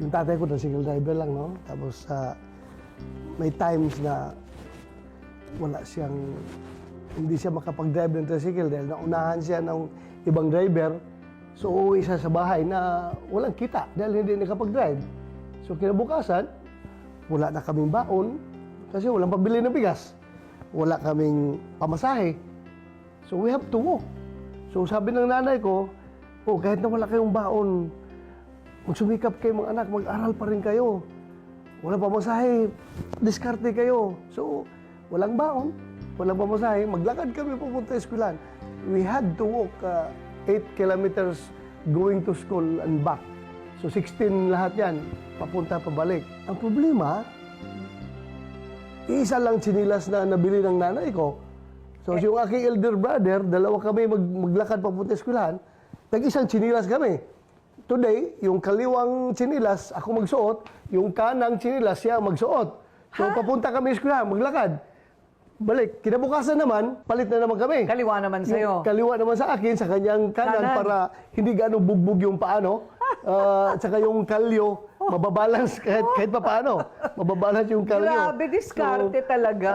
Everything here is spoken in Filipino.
Yung tatay ko na single driver lang, no? Tapos may times na wala siyang, hindi siya makapag-drive ng tricycle dahil naunahan siya ng ibang driver. So uuwi siya sa bahay na walang kita dahil hindi nakapag-drive. So kinabukasan, wala na kaming baon kasi walang pabili ng bigas. Wala kaming pamasahe. So we have to walk. So sabi ng nanay ko, oh, kahit na wala kayong baon, magsumikap kayo mga anak, mag-aral pa rin kayo. Walang pamasahe, diskarte kayo. So, walang baon, walang pamasahe, maglakad kami pupunta sa eskwelahan. We had to walk 8 kilometers going to school and back. So, 16 lahat yan, papunta pabalik. Ang problema, isa lang tsinilas na nabili ng nanay ko. So, yung aking elder brother, dalawa kami maglakad papunta sa eskwelahan, tag-isang tsinilas kami. Today, yung kaliwang tsinilas, ako magsuot, yung kanang tsinilas, siya magsuot. So, papunta kami sa eskwelahan, maglakad. Balik. Kinabukasan naman, palit na naman kami. Kaliwa naman sa'yo. Kaliwa naman sa akin, sa kanyang kanan, para hindi gaano bugbog yung paano. Tsaka yung kalyo, mababalance kahit pa paano. Mababalance yung kalyo. Grabe, diskarte talaga.